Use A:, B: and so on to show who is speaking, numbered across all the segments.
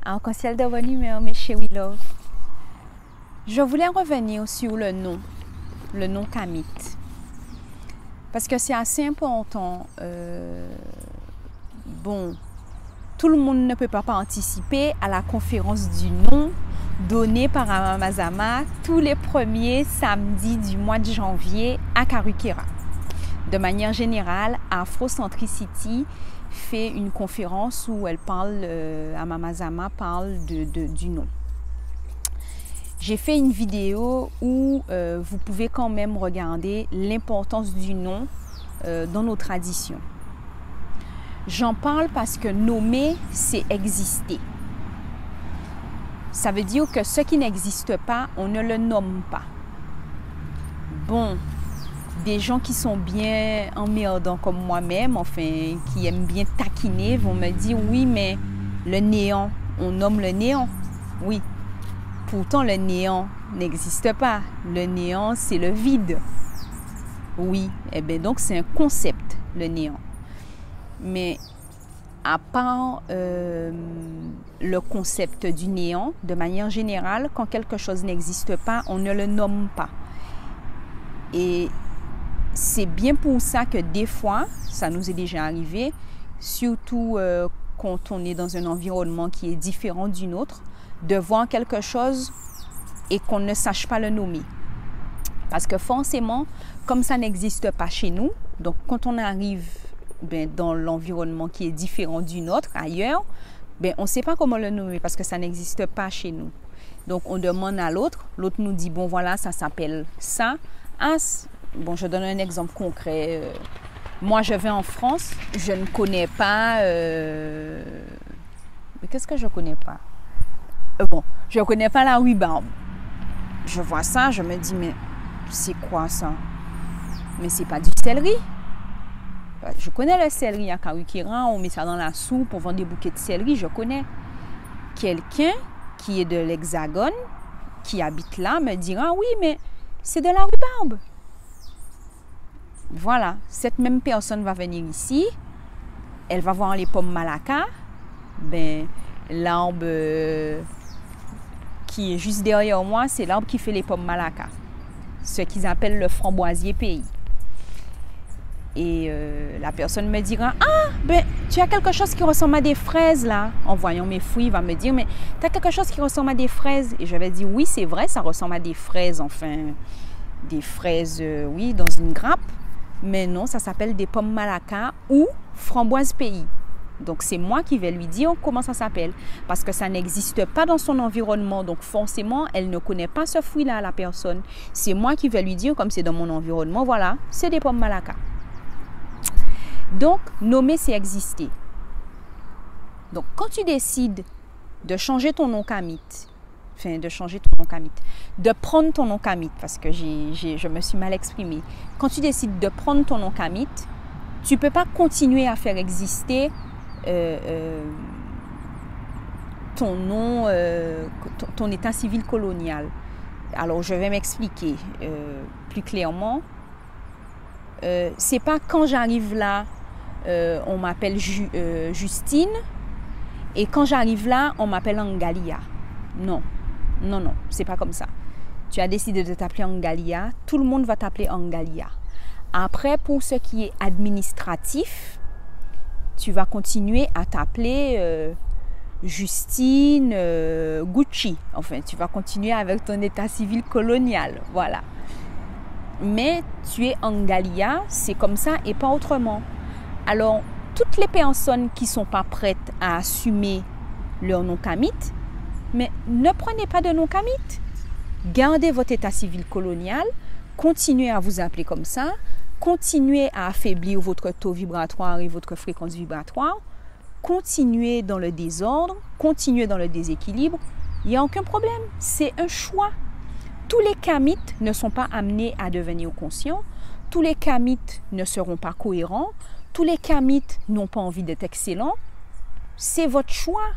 A: Arc-en-ciel de bonne humeur, mes chéris love. Je voulais revenir sur le nom Kamit. Parce que c'est assez important. Bon, tout le monde ne peut pas participer à la conférence du nom donnée par Amamazama tous les premiers samedis du mois de janvier à Karukera. De manière générale, Afrocentricity fait une conférence où elle parle, Amamazama parle du nom. J'ai fait une vidéo où vous pouvez quand même regarder l'importance du nom dans nos traditions. J'en parle parce que nommer, c'est exister. Ça veut dire que ce qui n'existe pas, on ne le nomme pas. Bon, des gens qui sont bien emmerdants comme moi-même, enfin, qui aiment bien taquiner, vont me dire « Oui, mais le néant, on nomme le néant. » Oui, pourtant le néant n'existe pas. Le néant, c'est le vide. Oui, eh bien donc c'est un concept, le néant. Mais à part le concept du néant, de manière générale, quand quelque chose n'existe pas, on ne le nomme pas. Et c'est bien pour ça que des fois, ça nous est déjà arrivé, surtout quand on est dans un environnement qui est différent du nôtre, de voir quelque chose et qu'on ne sache pas le nommer. Parce que forcément, comme ça n'existe pas chez nous, donc quand on arrive dans l'environnement qui est différent du nôtre, ailleurs, on ne sait pas comment le nommer parce que ça n'existe pas chez nous. Donc on demande à l'autre, l'autre nous dit, bon voilà, ça s'appelle ça. Ah, bon, je donne un exemple concret. Moi, je vais en France, je ne connais pas... Mais qu'est-ce que je ne connais pas? Bon, je ne connais pas la rhubarbe. Je vois ça, je me dis, mais c'est quoi ça? Mais c'est pas du céleri. Je connais le céleri à Karukera, on met ça dans la soupe, on vend des bouquets de céleri, je connais. Quelqu'un qui est de l'Hexagone, qui habite là, me dira, oui, mais c'est de la rhubarbe. Voilà, cette même personne va venir ici, elle va voir les pommes Malacca, l'arbre qui est juste derrière moi, c'est l'arbre qui fait les pommes Malacca, ce qu'ils appellent le framboisier pays. Et la personne me dira, ah, tu as quelque chose qui ressemble à des fraises là. En voyant mes fruits, il va me dire, mais tu as quelque chose qui ressemble à des fraises. Et je vais dire, oui, c'est vrai, ça ressemble à des fraises, enfin, des fraises, oui, dans une grappe. Mais non, ça s'appelle des pommes Malacca ou framboise pays. Donc, c'est moi qui vais lui dire comment ça s'appelle. Parce que ça n'existe pas dans son environnement. Donc, forcément, elle ne connaît pas ce fruit-là, la personne. C'est moi qui vais lui dire, comme c'est dans mon environnement, voilà, c'est des pommes Malacca. Donc, nommer, c'est exister. Donc, quand tu décides de changer ton nom Kamit, de prendre ton nom Kamit, parce que je me suis mal exprimée. Quand tu décides de prendre ton nom Kamit, tu ne peux pas continuer à faire exister ton nom, ton état civil colonial. Alors, je vais m'expliquer plus clairement. C'est pas quand j'arrive là, on m'appelle Justine, et quand j'arrive là, on m'appelle Angalia. Non, non, non, c'est pas comme ça. Tu as décidé de t'appeler Angalia, tout le monde va t'appeler Angalia. Après, pour ce qui est administratif, tu vas continuer à t'appeler Justine Gucci. Enfin, tu vas continuer avec ton état civil colonial, voilà. Mais tu es Angalia, c'est comme ça et pas autrement. Alors, toutes les personnes qui ne sont pas prêtes à assumer leur nom Kamit, mais ne prenez pas de nom Kamit. Gardez votre état civil colonial, continuez à vous appeler comme ça, continuez à affaiblir votre taux vibratoire et votre fréquence vibratoire, continuez dans le désordre, continuez dans le déséquilibre, il n'y a aucun problème, c'est un choix. Tous les kamites ne sont pas amenés à devenir conscients, tous les kamites ne seront pas cohérents, tous les kamites n'ont pas envie d'être excellents. C'est votre choix.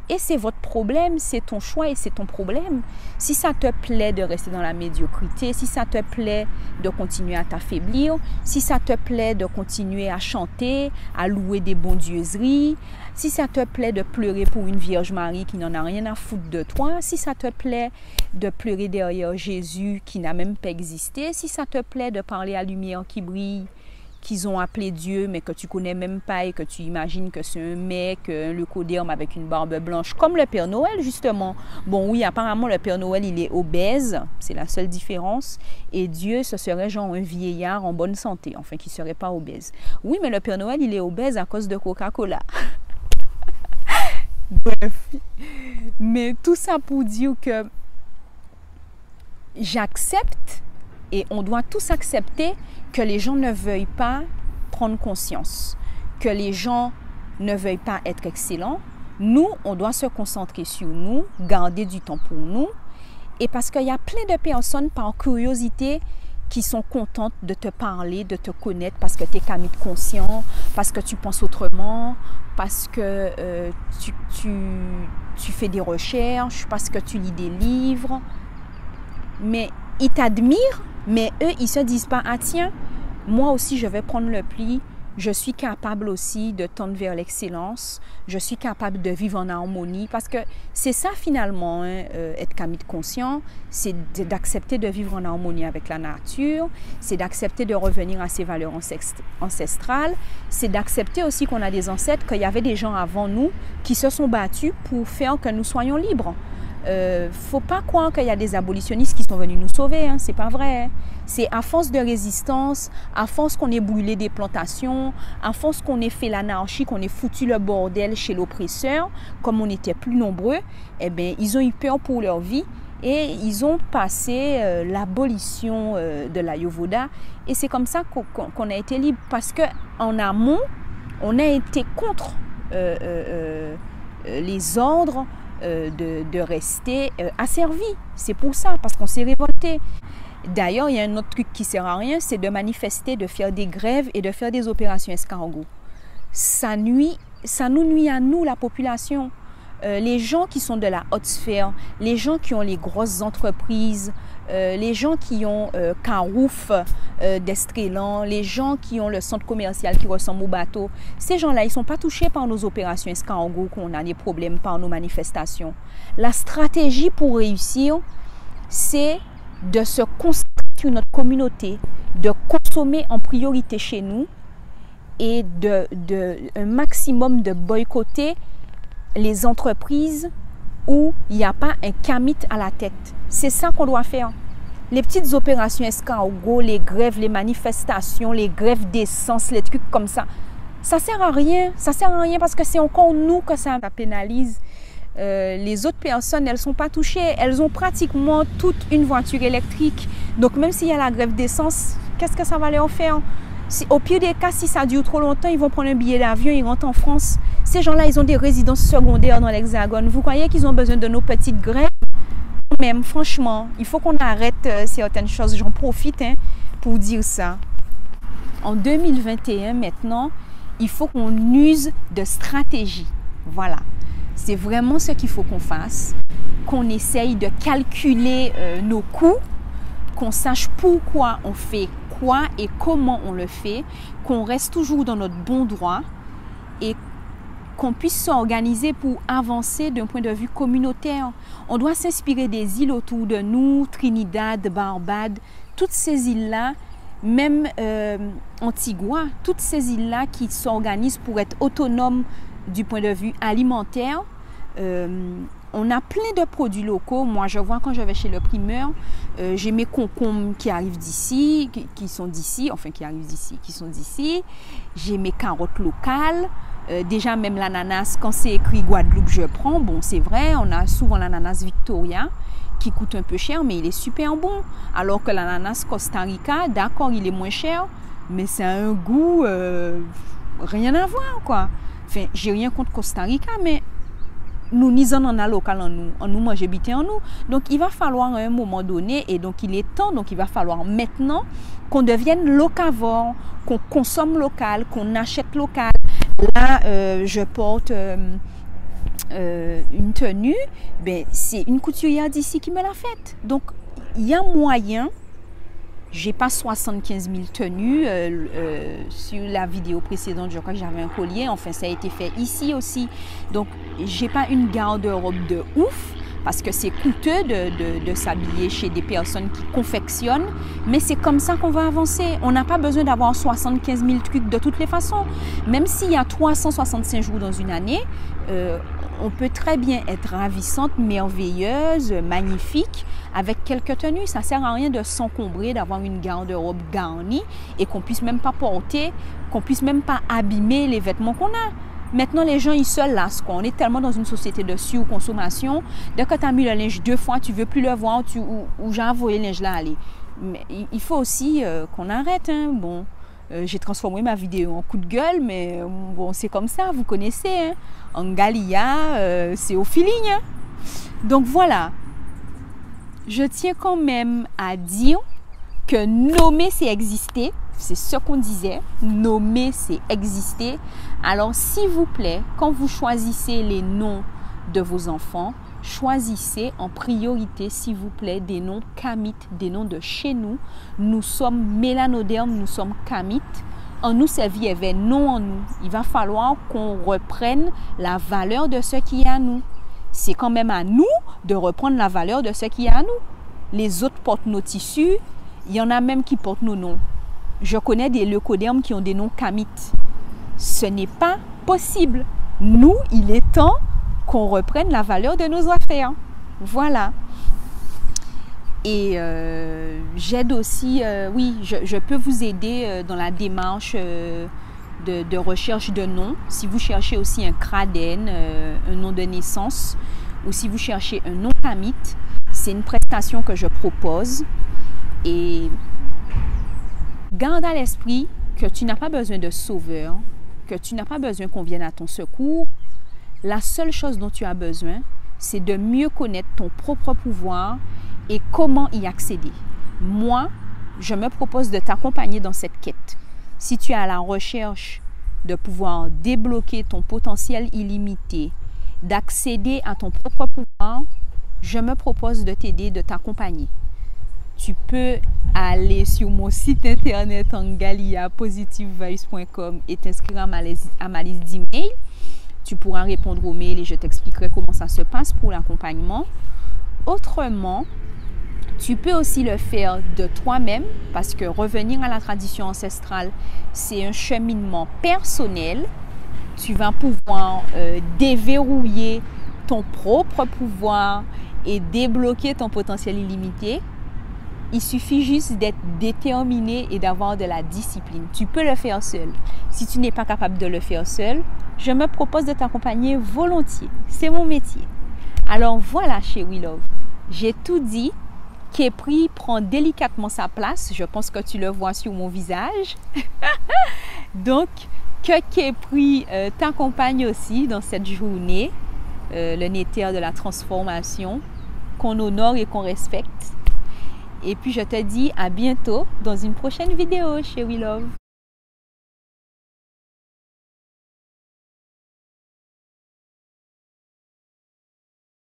A: Et c'est votre problème, c'est ton choix et c'est ton problème. Si ça te plaît de rester dans la médiocrité, si ça te plaît de continuer à t'affaiblir, si ça te plaît de continuer à chanter, à louer des bondieuseries, si ça te plaît de pleurer pour une Vierge Marie qui n'en a rien à foutre de toi, si ça te plaît de pleurer derrière Jésus qui n'a même pas existé, si ça te plaît de parler à lumière qui brille, qu'ils ont appelé Dieu, mais que tu connais même pas et que tu imagines que c'est un mec, un leucoderme avec une barbe blanche, comme le Père Noël, justement. Bon, oui, apparemment, le Père Noël, il est obèse, c'est la seule différence, et Dieu, ce serait genre un vieillard en bonne santé, enfin, qui serait pas obèse. Oui, mais le Père Noël, il est obèse à cause de Coca-Cola. Bref, mais tout ça pour dire que j'accepte, et on doit tous accepter que les gens ne veuillent pas prendre conscience, que les gens ne veuillent pas être excellents. Nous, on doit se concentrer sur nous, garder du temps pour nous. Et parce qu'il y a plein de personnes par curiosité qui sont contentes de te parler, de te connaître parce que tu es camide conscient, parce que tu penses autrement, parce que tu fais des recherches, parce que tu lis des livres. Mais ils t'admirent, mais eux, ils ne se disent pas « Ah tiens, moi aussi, je vais prendre le pli. Je suis capable aussi de tendre vers l'excellence. Je suis capable de vivre en harmonie. » Parce que c'est ça finalement, hein, être camide conscient, c'est d'accepter de vivre en harmonie avec la nature, c'est d'accepter de revenir à ses valeurs ancestrales, c'est d'accepter aussi qu'on a des ancêtres, qu'il y avait des gens avant nous qui se sont battus pour faire que nous soyons libres. Faut pas croire qu'il y a des abolitionnistes qui sont venus nous sauver, hein, c'est pas vrai. Hein. C'est à force de résistance, à force qu'on ait brûlé des plantations, à force qu'on ait fait l'anarchie, qu'on ait foutu le bordel chez l'oppresseur, comme on était plus nombreux, eh bien, ils ont eu peur pour leur vie et ils ont passé l'abolition de l'Ayovoda. Et c'est comme ça qu'on a été libre, parce qu'en amont, on a été contre les ordres de rester asservi. C'est pour ça, parce qu'on s'est révolté. D'ailleurs, il y a un autre truc qui ne sert à rien, c'est de manifester, de faire des grèves et de faire des opérations escargots. Ça nous nuit à nous, la population. Les gens qui sont de la haute sphère, les gens qui ont les grosses entreprises, les gens qui ont Carouf d'Estrélan, les gens qui ont le centre commercial qui ressemble au bateau, ces gens-là, ils ne sont pas touchés par nos opérations escargots, qu'on a des problèmes par nos manifestations. La stratégie pour réussir, c'est de se concentrer sur notre communauté, de consommer en priorité chez nous et un maximum de boycotter les entreprises où il n'y a pas un kamit à la tête. C'est ça qu'on doit faire. Les petites opérations escargots, les grèves, les manifestations, les grèves d'essence, les trucs comme ça, ça ne sert à rien. Ça ne sert à rien parce que c'est encore nous que ça pénalise. Les autres personnes, elles ne sont pas touchées. Elles ont pratiquement toute une voiture électrique. Donc même s'il y a la grève d'essence, qu'est-ce que ça va leur faire? Au pire des cas, si ça dure trop longtemps, ils vont prendre un billet d'avion, ils rentrent en France. Ces gens-là, ils ont des résidences secondaires dans l'Hexagone. Vous croyez qu'ils ont besoin de nos petites grèves? Même, franchement, il faut qu'on arrête certaines choses. J'en profite pour dire ça. En 2021, maintenant, il faut qu'on use de stratégie. Voilà. C'est vraiment ce qu'il faut qu'on fasse. Qu'on essaye de calculer nos coûts, qu'on sache pourquoi on fait quoi et comment on le fait, qu'on reste toujours dans notre bon droit et qu'on puisse s'organiser pour avancer d'un point de vue communautaire. On doit s'inspirer des îles autour de nous, Trinidad, Barbade, toutes ces îles-là, même Antigua, toutes ces îles-là qui s'organisent pour être autonomes du point de vue alimentaire. On a plein de produits locaux. Moi, je vois quand je vais chez le primeur, j'ai mes concombres qui arrivent d'ici, qui sont d'ici, enfin qui arrivent d'ici, qui sont d'ici. J'ai mes carottes locales. Déjà, même l'ananas, quand c'est écrit Guadeloupe, je prends. Bon, c'est vrai, on a souvent l'ananas Victoria qui coûte un peu cher, mais il est super bon. Alors que l'ananas Costa Rica, d'accord, il est moins cher, mais c'est un goût rien à voir, quoi. Enfin, j'ai rien contre Costa Rica, mais nous nisons en a local en nous manger bité en nous. Donc il va falloir à un moment donné, et donc il est temps, donc il va falloir maintenant qu'on devienne locavore, qu'on consomme local, qu'on achète local. Là, je porte une tenue, ben, c'est une couturière d'ici qui me l'a faite. Donc, il y a moyen. J'ai pas 75 000 tenues. Sur la vidéo précédente, je crois que j'avais un collier. Enfin, ça a été fait ici aussi. Donc, j'ai pas une garde-robe de ouf parce que c'est coûteux de s'habiller chez des personnes qui confectionnent. Mais c'est comme ça qu'on va avancer. On n'a pas besoin d'avoir 75 000 trucs de toutes les façons. Même s'il y a 365 jours dans une année, on peut très bien être ravissante, merveilleuse, magnifique, avec quelques tenues. Ça ne sert à rien de s'encombrer, d'avoir une garde-robe garnie et qu'on ne puisse même pas porter, qu'on ne puisse même pas abîmer les vêtements qu'on a. Maintenant, les gens, ils se lassent, quoi. On est tellement dans une société de surconsommation. Dès que tu as mis le linge 2 fois, tu ne veux plus le voir ou j'ai envoyé le linge là aller. Mais il faut aussi qu'on arrête. Hein. Bon, j'ai transformé ma vidéo en coup de gueule, mais bon, c'est comme ça, vous connaissez. Hein. En Galia, c'est au feeling. Hein. Donc voilà. Je tiens quand même à dire que nommer, c'est exister. C'est ce qu'on disait. Nommer, c'est exister. Alors, s'il vous plaît, quand vous choisissez les noms de vos enfants, choisissez en priorité, s'il vous plaît, des noms kamites, des noms de chez nous. Nous sommes mélanodermes, nous sommes kamites. En nous, cette vie avait non en nous. Il va falloir qu'on reprenne la valeur de ce qui est à nous. C'est quand même à nous de reprendre la valeur de ce qui est à nous. Les autres portent nos tissus. Il y en a même qui portent nos noms. Je connais des leucodermes qui ont des noms kamites. Ce n'est pas possible. Nous, il est temps qu'on reprenne la valeur de nos affaires. Voilà. Et j'aide aussi, oui, je peux vous aider dans la démarche de recherche de noms. Si vous cherchez aussi un Kraden, un nom de naissance, ou si vous cherchez un nom kamite, c'est une prestation que je propose. Et garde à l'esprit que tu n'as pas besoin de sauveur, que tu n'as pas besoin qu'on vienne à ton secours. La seule chose dont tu as besoin, c'est de mieux connaître ton propre pouvoir et comment y accéder. Moi, je me propose de t'accompagner dans cette quête. Si tu es à la recherche de pouvoir débloquer ton potentiel illimité, d'accéder à ton propre pouvoir, je me propose de t'aider, de t'accompagner. Tu peux aller sur mon site internet angaliapositivevice.com et t'inscrire à ma liste d'emails. Tu pourras répondre aux mails et je t'expliquerai comment ça se passe pour l'accompagnement. Autrement, tu peux aussi le faire de toi-même parce que revenir à la tradition ancestrale, c'est un cheminement personnel. Tu vas pouvoir déverrouiller ton propre pouvoir et débloquer ton potentiel illimité. Il suffit juste d'être déterminé et d'avoir de la discipline. Tu peux le faire seul. Si tu n'es pas capable de le faire seul, je me propose de t'accompagner volontiers. C'est mon métier. Alors voilà, chez We Love. J'ai tout dit. Képri prend délicatement sa place. Je pense que tu le vois sur mon visage. Donc, que Képri t'accompagne aussi dans cette journée, le Néther de la transformation, qu'on honore et qu'on respecte. Et puis, je te dis à bientôt dans une prochaine vidéo chez We Love.